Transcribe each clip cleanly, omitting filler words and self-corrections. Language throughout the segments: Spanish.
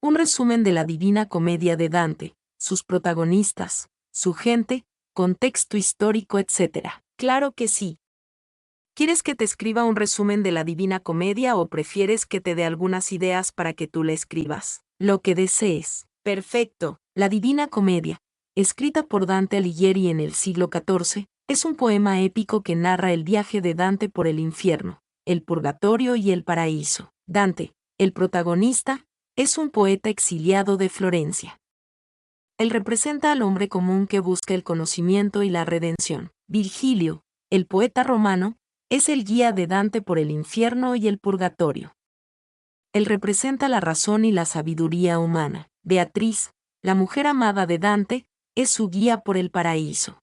Un resumen de la Divina Comedia de Dante, sus protagonistas, su gente, contexto histórico, etc. Claro que sí. ¿Quieres que te escriba un resumen de la Divina Comedia o prefieres que te dé algunas ideas para que tú la escribas? Lo que desees. Perfecto. La Divina Comedia, escrita por Dante Alighieri en el siglo XIV, es un poema épico que narra el viaje de Dante por el infierno, el purgatorio y el paraíso. Dante, el protagonista, es un poeta exiliado de Florencia. Él representa al hombre común que busca el conocimiento y la redención. Virgilio, el poeta romano, es el guía de Dante por el infierno y el purgatorio. Él representa la razón y la sabiduría humana. Beatriz, la mujer amada de Dante, es su guía por el paraíso.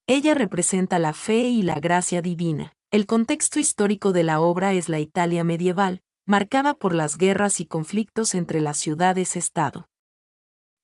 Ella representa la fe y la gracia divina. El contexto histórico de la obra es la Italia medieval, marcada por las guerras y conflictos entre las ciudades-estado.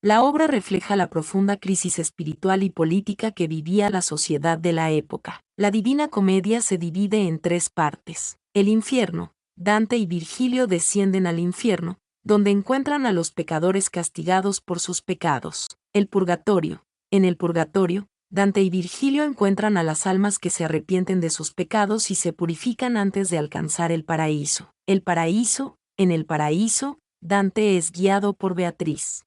La obra refleja la profunda crisis espiritual y política que vivía la sociedad de la época. La Divina Comedia se divide en tres partes. El infierno. Dante y Virgilio descienden al infierno, donde encuentran a los pecadores castigados por sus pecados. El purgatorio. En el purgatorio, Dante y Virgilio encuentran a las almas que se arrepienten de sus pecados y se purifican antes de alcanzar el paraíso. El paraíso. En el paraíso, Dante es guiado por Beatriz.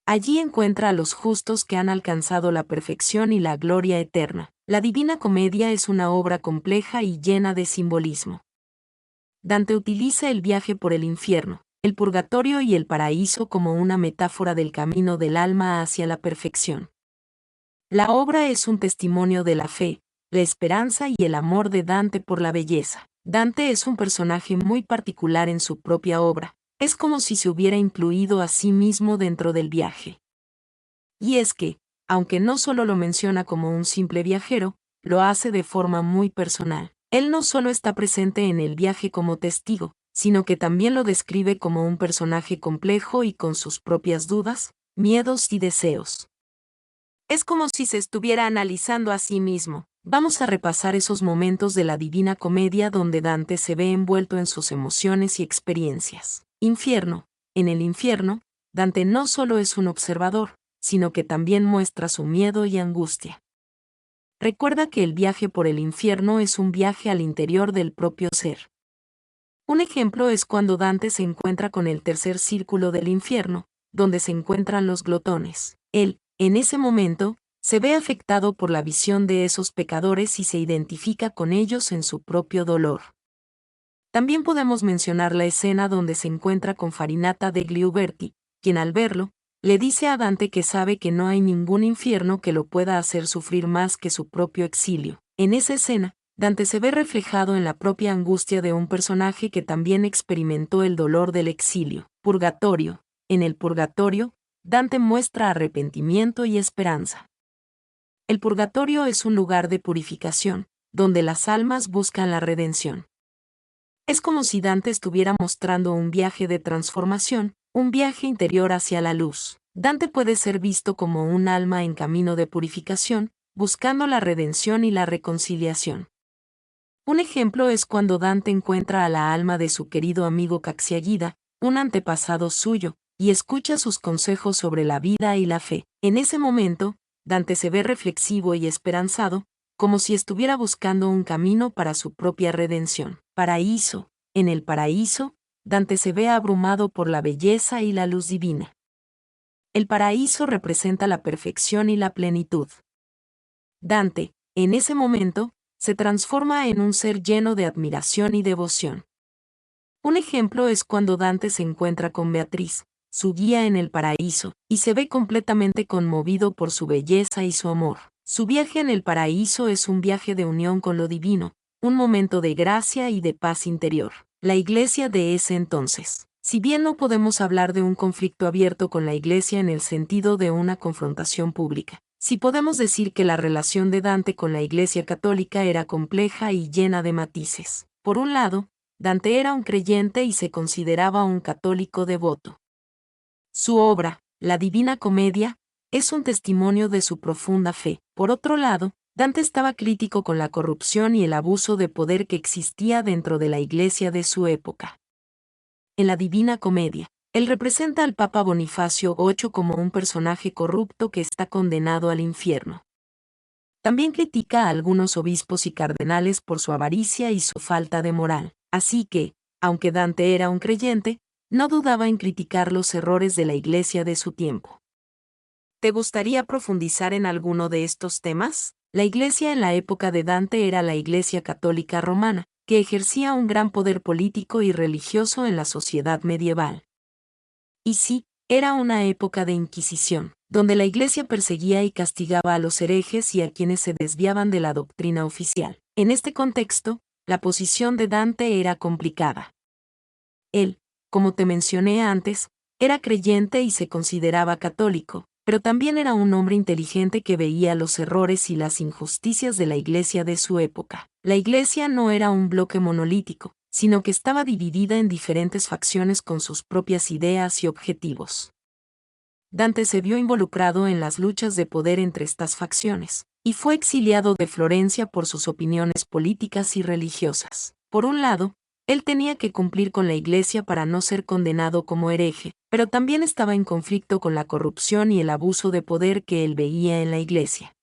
Allí encuentra a los justos que han alcanzado la perfección y la gloria eterna. La Divina Comedia es una obra compleja y llena de simbolismo. Dante utiliza el viaje por el infierno, el purgatorio y el paraíso como una metáfora del camino del alma hacia la perfección. La obra es un testimonio de la fe, la esperanza y el amor de Dante por la belleza. Dante es un personaje muy particular en su propia obra. Es como si se hubiera incluido a sí mismo dentro del viaje. Y es que, aunque no solo lo menciona como un simple viajero, lo hace de forma muy personal. Él no solo está presente en el viaje como testigo, sino que también lo describe como un personaje complejo y con sus propias dudas, miedos y deseos. Es como si se estuviera analizando a sí mismo. Vamos a repasar esos momentos de la Divina Comedia donde Dante se ve envuelto en sus emociones y experiencias. Infierno. En el infierno, Dante no solo es un observador, sino que también muestra su miedo y angustia. Recuerda que el viaje por el infierno es un viaje al interior del propio ser. Un ejemplo es cuando Dante se encuentra con el tercer círculo del infierno, donde se encuentran los glotones. Él, en ese momento, se ve afectado por la visión de esos pecadores y se identifica con ellos en su propio dolor. También podemos mencionar la escena donde se encuentra con Farinata degli Uberti, quien al verlo, le dice a Dante que sabe que no hay ningún infierno que lo pueda hacer sufrir más que su propio exilio. En esa escena, Dante se ve reflejado en la propia angustia de un personaje que también experimentó el dolor del exilio. Purgatorio. En el purgatorio, Dante muestra arrepentimiento y esperanza. El purgatorio es un lugar de purificación, donde las almas buscan la redención. Es como si Dante estuviera mostrando un viaje de transformación, un viaje interior hacia la luz. Dante puede ser visto como un alma en camino de purificación, buscando la redención y la reconciliación. Un ejemplo es cuando Dante encuentra a la alma de su querido amigo Caxiagida, un antepasado suyo, y escucha sus consejos sobre la vida y la fe. En ese momento, Dante se ve reflexivo y esperanzado, como si estuviera buscando un camino para su propia redención. Paraíso. En el paraíso, Dante se ve abrumado por la belleza y la luz divina. El paraíso representa la perfección y la plenitud. Dante, en ese momento, se transforma en un ser lleno de admiración y devoción. Un ejemplo es cuando Dante se encuentra con Beatriz, su guía en el paraíso, y se ve completamente conmovido por su belleza y su amor. Su viaje en el paraíso es un viaje de unión con lo divino, un momento de gracia y de paz interior. La Iglesia de ese entonces. Si bien no podemos hablar de un conflicto abierto con la Iglesia en el sentido de una confrontación pública, sí podemos decir que la relación de Dante con la Iglesia católica era compleja y llena de matices. Por un lado, Dante era un creyente y se consideraba un católico devoto. Su obra, La Divina Comedia, es un testimonio de su profunda fe. Por otro lado, Dante estaba crítico con la corrupción y el abuso de poder que existía dentro de la Iglesia de su época. En la Divina Comedia, Él representa al Papa Bonifacio VIII como un personaje corrupto que está condenado al infierno. También critica a algunos obispos y cardenales por su avaricia y su falta de moral, así que, aunque Dante era un creyente, no dudaba en criticar los errores de la Iglesia de su tiempo. ¿Te gustaría profundizar en alguno de estos temas? La Iglesia en la época de Dante era la Iglesia católica romana, que ejercía un gran poder político y religioso en la sociedad medieval. Y sí, era una época de Inquisición, donde la Iglesia perseguía y castigaba a los herejes y a quienes se desviaban de la doctrina oficial. En este contexto, la posición de Dante era complicada. Él, como te mencioné antes, era creyente y se consideraba católico, pero también era un hombre inteligente que veía los errores y las injusticias de la Iglesia de su época. La Iglesia no era un bloque monolítico, sino que estaba dividida en diferentes facciones con sus propias ideas y objetivos. Dante se vio involucrado en las luchas de poder entre estas facciones, y fue exiliado de Florencia por sus opiniones políticas y religiosas. Por un lado, él tenía que cumplir con la Iglesia para no ser condenado como hereje, pero también estaba en conflicto con la corrupción y el abuso de poder que él veía en la Iglesia.